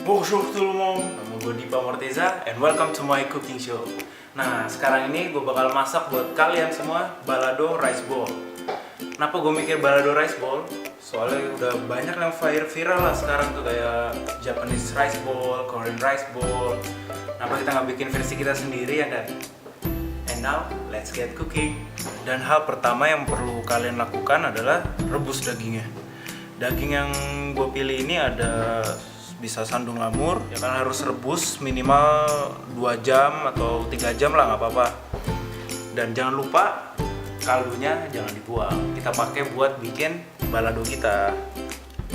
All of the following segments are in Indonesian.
Bonjour tout le monde, nama gue Dipa Morteza and welcome to my cooking show. Nah, sekarang ini gue bakal masak buat kalian semua balado rice ball. Kenapa gue mikir balado rice ball? Soalnya udah banyak yang viral lah sekarang tuh, kayak Japanese rice ball, Korean rice ball. Kenapa kita nggak bikin versi kita sendiri ya kan? And now, let's get cooking. Dan hal pertama yang perlu kalian lakukan adalah rebus dagingnya. Daging yang gue pilih ini ada bisa sandung lamur, ya kan, harus rebus minimal 2 jam atau 3 jam lah, nggak apa-apa. Dan jangan lupa kaldunya jangan dibuang, kita pakai buat bikin balado kita.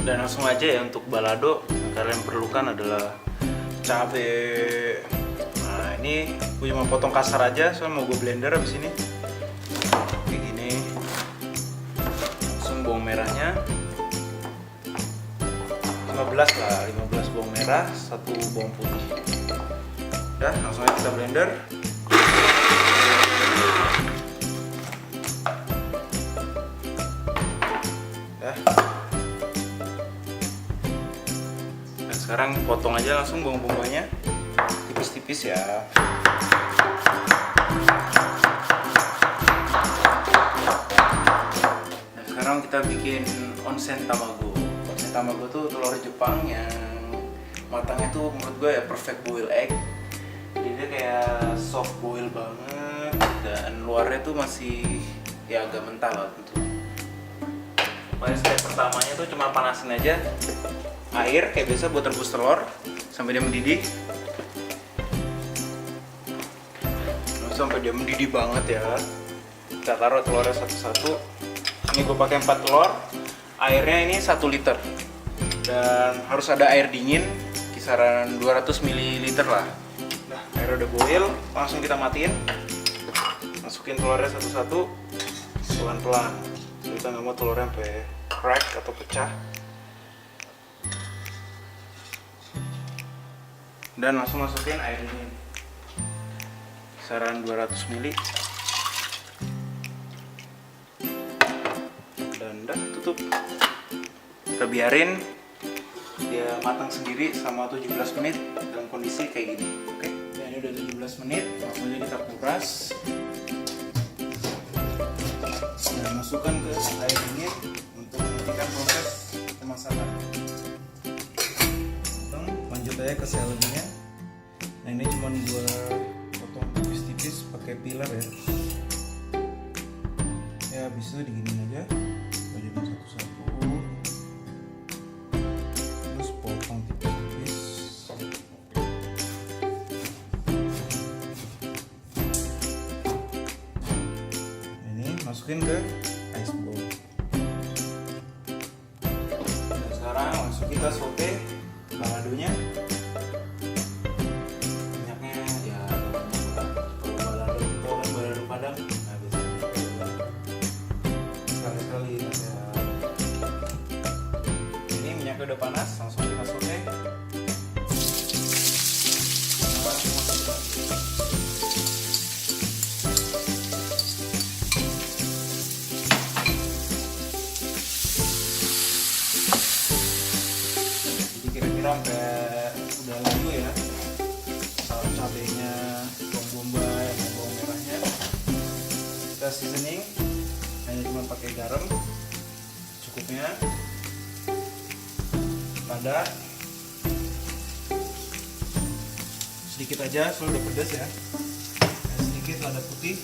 Dan langsung aja ya, untuk balado yang kalian perlukan adalah cabai. Nah, ini gue cuma potong kasar aja soalnya mau gue blender abis ini kayak gini. Langsung bawang merahnya 15 bawang merah, 1 bawang putih. Udah, langsung aja kita blender. Udah. Dan sekarang potong aja langsung bawang-bawangnya tipis-tipis ya. Nah, sekarang kita bikin onsen tamago. Tamago tuh telur Jepang yang matangnya tuh menurut gue ya perfect boil egg. Jadi dia kayak soft boil banget dan luarnya tuh masih ya agak mentah lah tentu. Pokoknya step pertamanya tuh cuma panasin aja air kayak biasa buat rebus telur sampai dia mendidih. Sampai dia mendidih banget ya. Kita taruh telurnya satu-satu. Ini gue pakai 4 telur. Airnya ini 1 liter. Dan harus ada air dingin kisaran 200 ml lah. Nah, air udah boil, langsung kita matiin. Masukin telurnya satu-satu, pelan-pelan. Kita nggak mau telurnya sampai crack atau pecah. Dan langsung masukin air dingin kisaran 200 ml. Dan udah tutup. Kita biarin dia matang sendiri sama 17 menit dalam kondisi kayak gini. Oke, ya, ini udah 17 menit. Langsung aja kita kuras dan masukkan ke air dingin untuk menghentikan proses pemasakan. Lanjut aja ke selednya. Nah, ini cuma gua potong tipis-tipis pakai pilar ya. Ya, habis itu diginin aja. Jadi satu-satu. Masukin ke ice bowl. Dan sekarang langsung kita saute baladonya. Minyaknya ya kalau balado itu kan balado padang, nah biasanya sekali-sekali ya. Ini minyaknya udah panas, langsung kita saute. Sampai udah layu ya, cabenya, bawang bombay, bawang merahnya. Kita seasoning, hanya cuma pakai garam cukupnya, lada sedikit aja, soalnya udah pedas ya. Dan sedikit lada putih,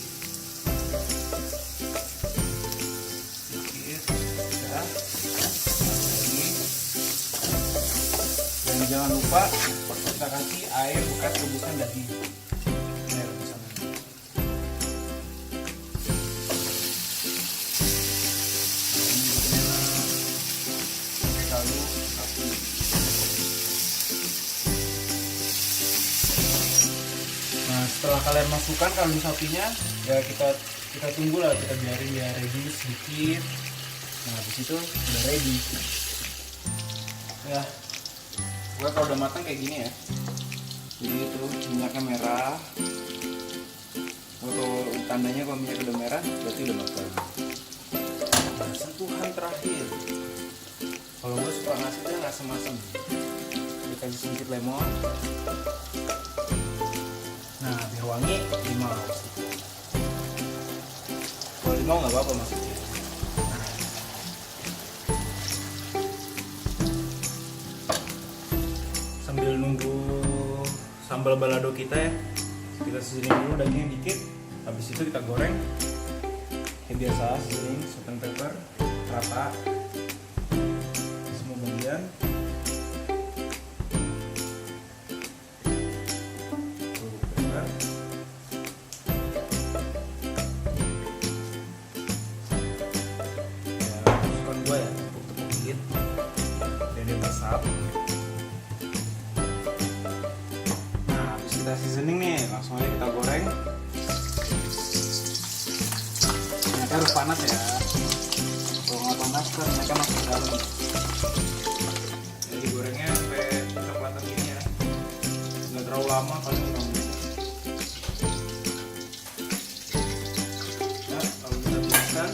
sedikit ya. Dan jangan lupa kita kasih air bekas rebusan daging. Air rebusan daging. Ini kaldu sapi. Nah, setelah kalian masukkan kaldu sapinya, ya kita tunggu lah, kita biarin dia ready sedikit. Nah, habis itu udah ready. Ya. Gue kalau udah matang kayak gini ya, jadi itu minyaknya merah. Kalau tandanya kalau minyak udah merah berarti udah matang. Nah, sentuhan terakhir, kalau gue suka ngasihnya asam-asam. dikasih sedikit lemon. Nah, biar wangi, limau. Kalau limau nggak apa-apa maksudnya. Sambil nunggu sambal balado kita ya, kita seasoning dulu dagingnya dikit. Habis itu kita goreng. Kayak biasa, seasoning, salt and pepper, rata semua bagian. Nah, habis kita seasoning nih, langsung aja kita goreng. Minyaknya harus panas ya. Kalau nggak panas kan minyaknya masuk ke dalam. Jadi gorengnya sampai coklatan gini ya. Nggak terlalu lama, paling 5 menit. Nah, kalau kita tuangkan,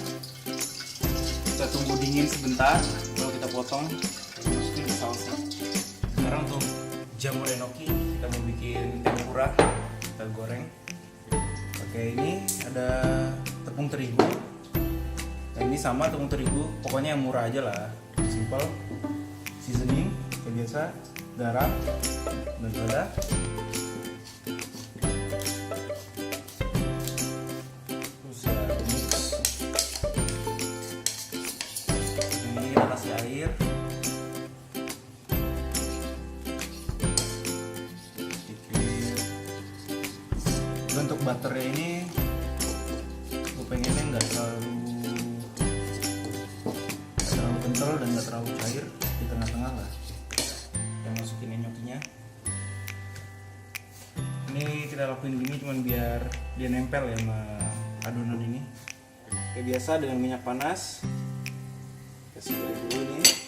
kita tunggu dingin sebentar. Kalau kita potong, masukin ke sausnya. Sekarang untuk jamur enoki, kita mau bikin tempura. Kita goreng pakai ini, ada tepung terigu. Nah, ini sama tepung terigu, pokoknya yang murah aja lah, simple. Seasoning kayak biasa, garam dan lada. Terus ya mix. Ini kita kasih air. Untuk butternya ini gue pengennya nggak terlalu kental dan nggak terlalu cair, di tengah-tengah lah. Kita masukin enokinya. Ini kita lakuin gini cuman biar dia nempel ya sama adonan ini. Kayak biasa dengan minyak panas. Kasih dulu nih.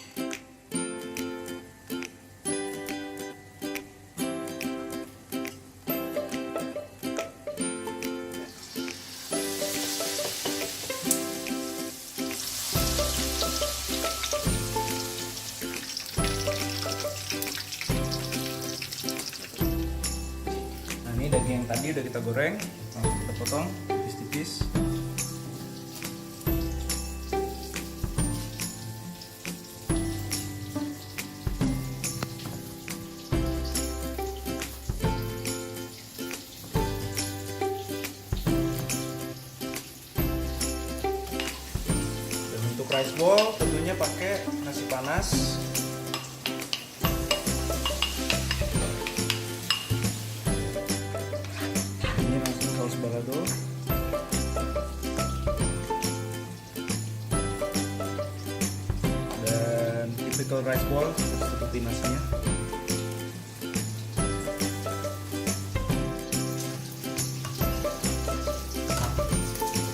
Daging yang tadi udah kita goreng, langsung kita potong tipis-tipis. Dan untuk rice ball tentunya pakai nasi panas. Saus balado, dan typical rice ball seperti nasinya.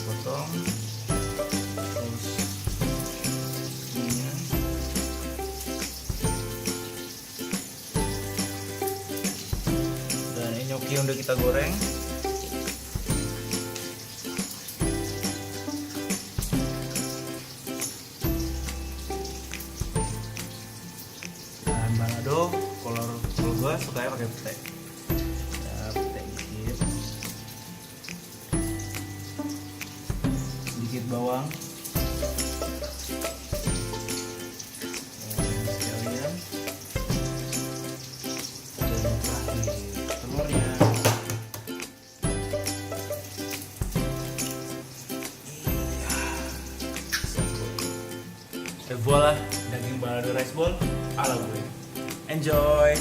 Potong, terus ininya. Dan enoki yang udah kita goreng. Balado, kalau gue sukanya pakai pete. Ya, pete dikit. Sedikit bawang. Sekalian. Dan terakhir telurnya. Iya. Voilà, daging balado rice ball ala gue. Enjoy!